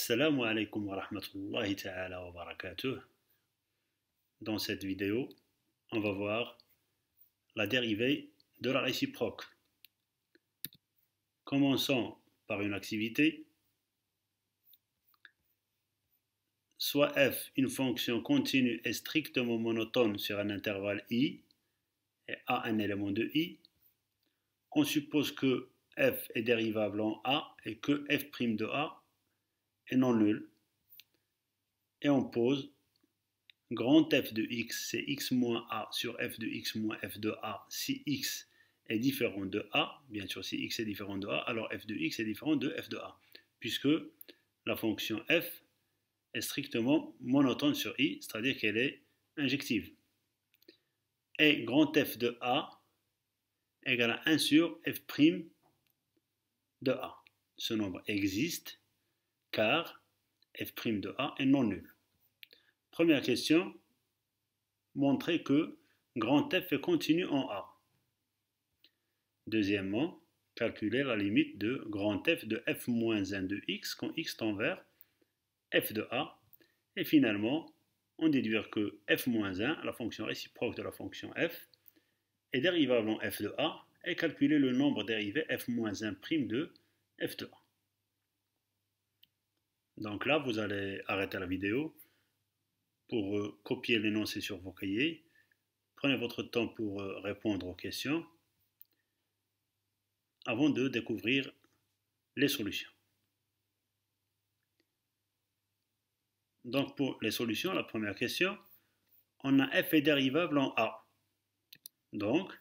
Assalamu alaikum wa rahmatullahi ta'ala wa barakatuh. Dans cette vidéo, on va voir la dérivée de la réciproque. Commençons par une activité. Soit f une fonction continue et strictement monotone sur un intervalle i, et a un élément de i. On suppose que f est dérivable en a et que f' de a est non nul. Et on pose grand f de x, c'est x moins a sur f de x moins f de a si x est différent de a. Bien sûr, si x est différent de a, alors f de x est différent de f de a, puisque la fonction f est strictement monotone sur i, c'est-à-dire qu'elle est injective. Et grand f de a égale à 1 sur f' de a. Ce nombre existe car f' de a est non nul. Première question, montrer que grand f est continu en a. Deuxièmement, calculer la limite de grand f de f moins 1 de x quand x tend vers f de a. Et finalement, on déduire que f moins 1, la fonction réciproque de la fonction f, est dérivable en f de a et calculer le nombre dérivé f moins 1' de f de a. Donc là, vous allez arrêter la vidéo pour copier l'énoncé sur vos cahiers. Prenez votre temps pour répondre aux questions avant de découvrir les solutions. Donc pour les solutions, la première question, on a f est dérivable en a. Donc,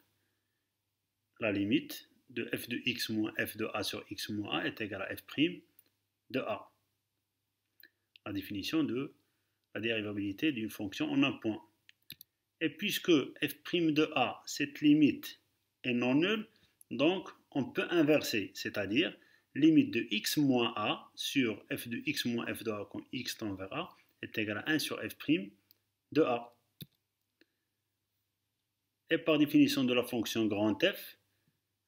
la limite de f de x moins f de a sur x moins a est égale à f' de a. La définition de la dérivabilité d'une fonction en un point. Et puisque f' de a, cette limite est non nulle, donc on peut inverser, c'est-à-dire limite de x moins a sur f de x moins f de a quand x tend vers a est égal à 1 sur f' de a. Et par définition de la fonction grand f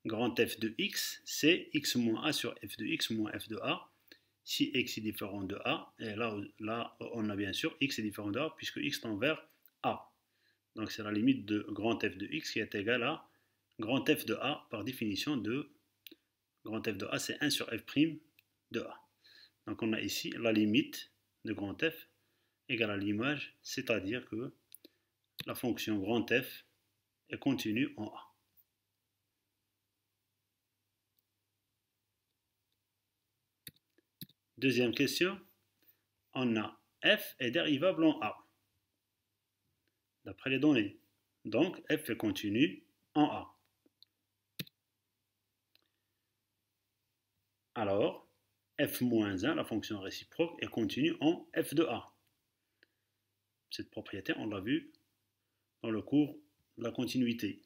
de x, c'est x moins a sur f de x moins f de a. Si x est différent de a, et là on a bien sûr x est différent de a puisque x tend vers a. Donc c'est la limite de grand f de x qui est égale à grand f de a par définition de grand f de a, c'est 1 sur f' de a. Donc on a ici la limite de grand f égale à l'image, c'est-à-dire que la fonction grand f est continue en a. Deuxième question, on a f est dérivable en a, d'après les données. Donc f est continu en a. Alors, f moins 1, la fonction réciproque, est continue en f de a. Cette propriété, on l'a vu dans le cours de la continuité.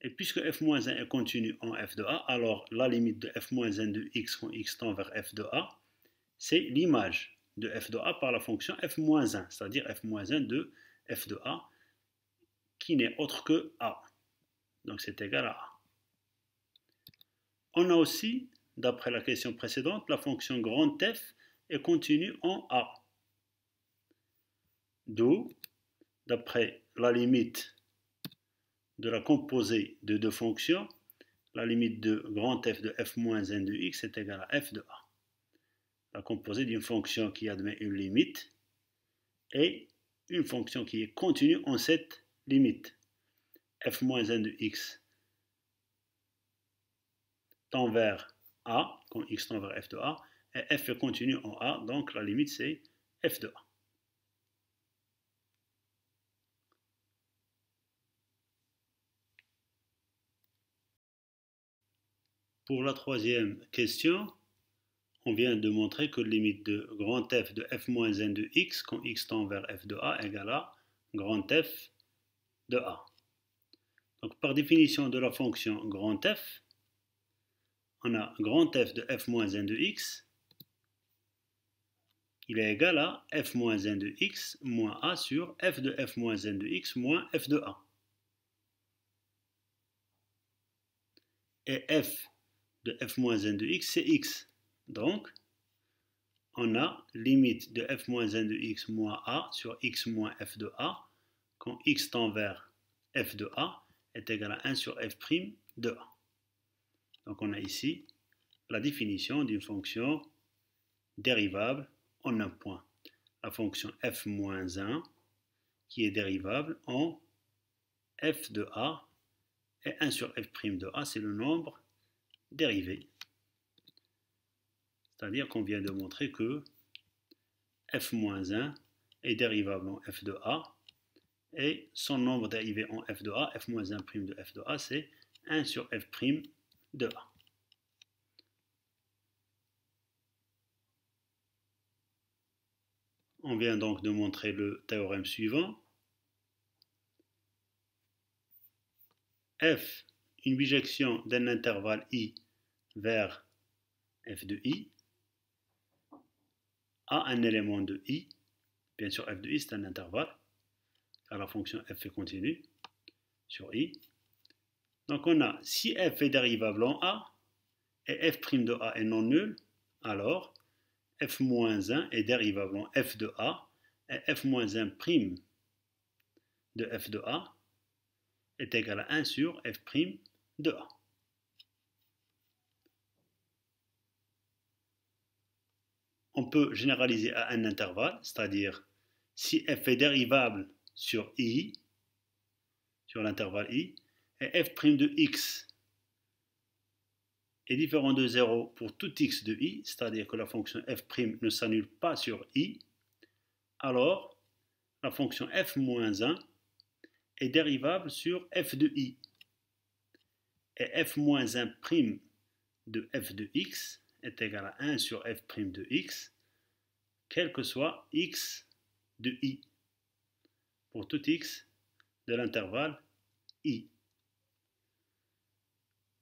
Et puisque f moins 1 est continu en f de a, alors la limite de f moins 1 de x quand x tend vers f de a, c'est l'image de f de a par la fonction f moins 1, c'est-à-dire f moins 1 de f de a, qui n'est autre que a. Donc c'est égal à a. On a aussi, d'après la question précédente, la fonction grand f est continue en a. D'où, d'après la limite de la composée de deux fonctions, la limite de grand f de f moins 1 de x est égale à f de a. La composée d'une fonction qui admet une limite et une fonction qui est continue en cette limite. f moins 1 de x tend vers a, quand x tend vers f de a, et f est continu en a, donc la limite c'est f de a. Pour la troisième question, on vient de montrer que la limite de grand f de f moins 1 de x quand x tend vers f de a égale à grand f de a. Donc par définition de la fonction grand f, on a grand f de f moins 1 de x, il est égal à f moins 1 de x moins a sur f de f moins 1 de x moins f de a. Et f de f moins 1 de x, c'est x. Donc, on a limite de f moins 1 de x moins a sur x moins f de a, quand x tend vers f de a est égal à 1 sur f' de a. Donc on a ici la définition d'une fonction dérivable en un point. La fonction f moins 1 qui est dérivable en f de a, et 1 sur f' de a, c'est le nombre dérivé. C'est-à-dire qu'on vient de montrer que f moins 1 est dérivable en f de a, et son nombre dérivé en f de a, f moins 1' de f de a, c'est 1 sur f' de a. On vient donc de montrer le théorème suivant. F, une bijection d'un intervalle i vers f de i, a un élément de i. Bien sûr, f de i, c'est un intervalle, car la fonction f est continue sur i. Donc on a, si f est dérivable en a, et f' de a est non nul, alors f moins 1 est dérivable en f de a, et f moins 1' de f de a est égal à 1 sur f' de a. On peut généraliser à un intervalle, c'est-à-dire si f est dérivable sur i, sur l'intervalle i, et f' de x est différent de 0 pour tout x de i, c'est-à-dire que la fonction f' ne s'annule pas sur i, alors la fonction f moins 1 est dérivable sur f de i. Et f moins 1' de f de x est égal à 1 sur f' de x, quel que soit x de i, pour tout x de l'intervalle i.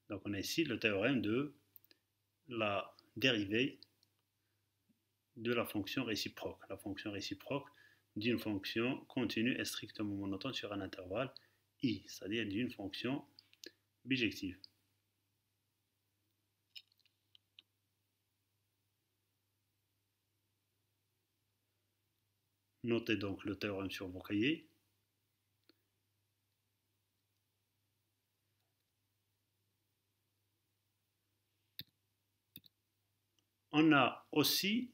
Donc on a ici le théorème de la dérivée de la fonction réciproque. La fonction réciproque d'une fonction continue et strictement monotone sur un intervalle i, c'est-à-dire d'une fonction bijective. Notez donc le théorème sur vos cahiers. On a aussi,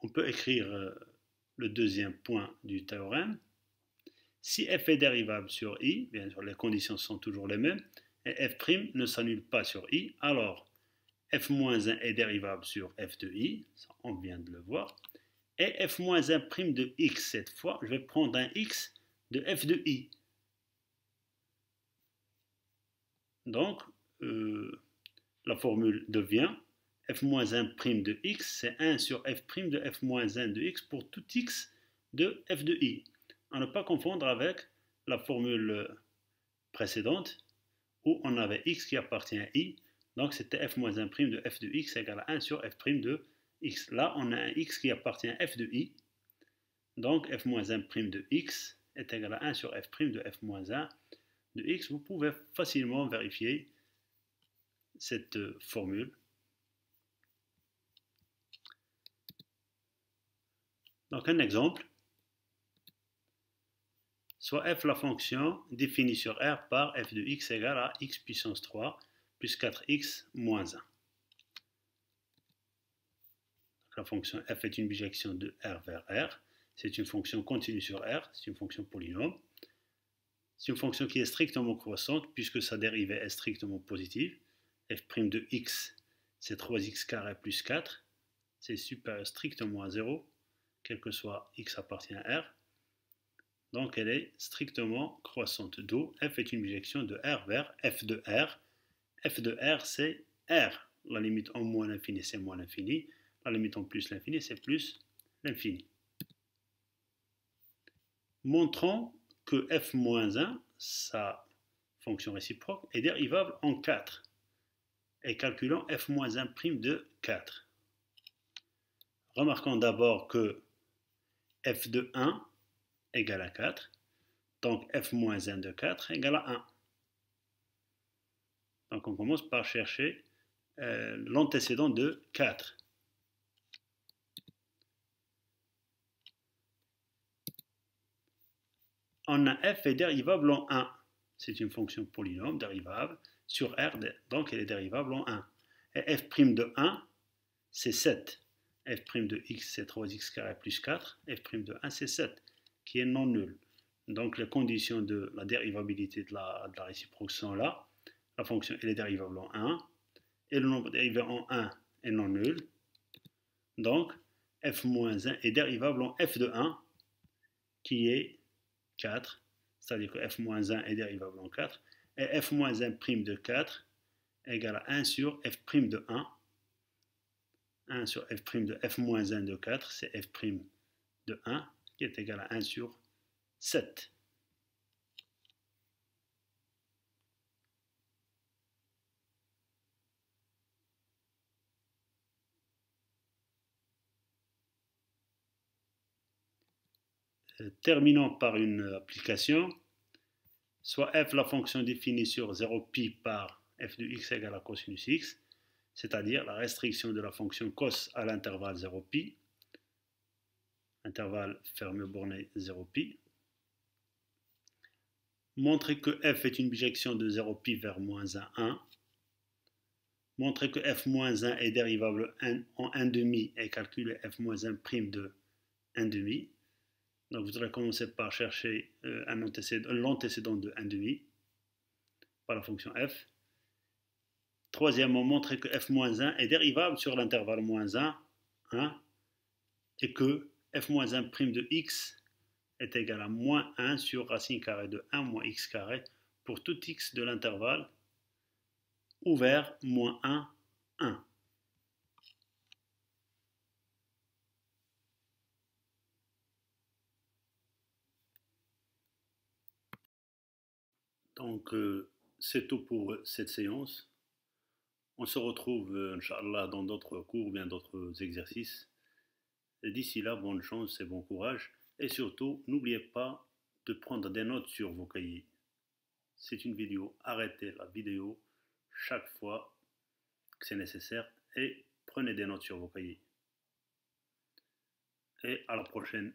on peut écrire le deuxième point du théorème. Si f est dérivable sur i, bien sûr les conditions sont toujours les mêmes, et f' ne s'annule pas sur i, alors f moins 1 est dérivable sur f de i, ça on vient de le voir, et f moins 1' de x cette fois, je vais prendre un x de f de i. Donc, la formule devient f moins 1' de x, c'est 1 sur f' de f moins 1 de x pour tout x de f de i. À ne pas confondre avec la formule précédente où on avait x qui appartient à i, donc c'était f moins 1' de f de x égale à 1 sur f' de x. Là, on a un x qui appartient à f de i, donc f moins 1' de x est égal à 1 sur f' de f moins 1 de x. Vous pouvez facilement vérifier cette formule. Donc un exemple, soit f la fonction définie sur R par f de x égale à x puissance 3 plus 4x moins 1. La fonction f est une bijection de R vers R. C'est une fonction continue sur R, c'est une fonction polynôme. C'est une fonction qui est strictement croissante puisque sa dérivée est strictement positive. f' de x, c'est 3x carré plus 4. C'est supérieur strictement à 0, quel que soit x appartient à R. Donc elle est strictement croissante. D'où f est une bijection de R vers f de R. F de R, c'est R. La limite en moins l'infini, c'est moins l'infini. La limite en plus l'infini, c'est plus l'infini. Montrons que f moins 1, sa fonction réciproque, est dérivable en 4. Et calculons f moins 1' de 4. Remarquons d'abord que f de 1 égale à 4. Donc f moins 1 de 4 égale à 1. Donc on commence par chercher l'antécédent de 4. On a f est dérivable en 1. C'est une fonction polynôme dérivable sur R, donc elle est dérivable en 1. Et f' de 1, c'est 7. F' de x, c'est 3x carré plus 4. F' de 1, c'est 7, qui est non nul. Donc les conditions de la dérivabilité de la réciproque sont là. La fonction elle est dérivable en 1. Et le nombre dérivé en 1 est non nul. Donc f-1 est dérivable en f de 1, qui est 4. C'est-à-dire que f-1 est dérivable en 4. Et f-1' de 4 est égal à 1 sur f' de 1. 1 sur f' de f-1 de 4, c'est f' de 1, qui est égal à 1 sur 7. Terminons par une application. Soit f, la fonction définie sur 0pi par f de x égale à cosinus x, c'est-à-dire la restriction de la fonction cos à l'intervalle 0pi, intervalle fermé borné 0pi. Montrer que f est une bijection de 0pi vers moins 1, 1. Montrer que f-1 est dérivable en 1,5 et calculer f-1' de 1,5. Donc vous allez commencer par chercher l'antécédent de 1,5 par la fonction f. Troisièmement, montrer que f-1 est dérivable sur l'intervalle moins 1, 1, et que f-1' de x est égal à moins 1 sur racine carrée de 1 moins x carré pour tout x de l'intervalle ouvert moins 1, 1. Donc, c'est tout pour cette séance. On se retrouve, Inch'Allah, dans d'autres cours ou bien d'autres exercices. D'ici là, bonne chance et bon courage. Et surtout, n'oubliez pas de prendre des notes sur vos cahiers. C'est une vidéo. Arrêtez la vidéo chaque fois que c'est nécessaire et prenez des notes sur vos cahiers. Et à la prochaine.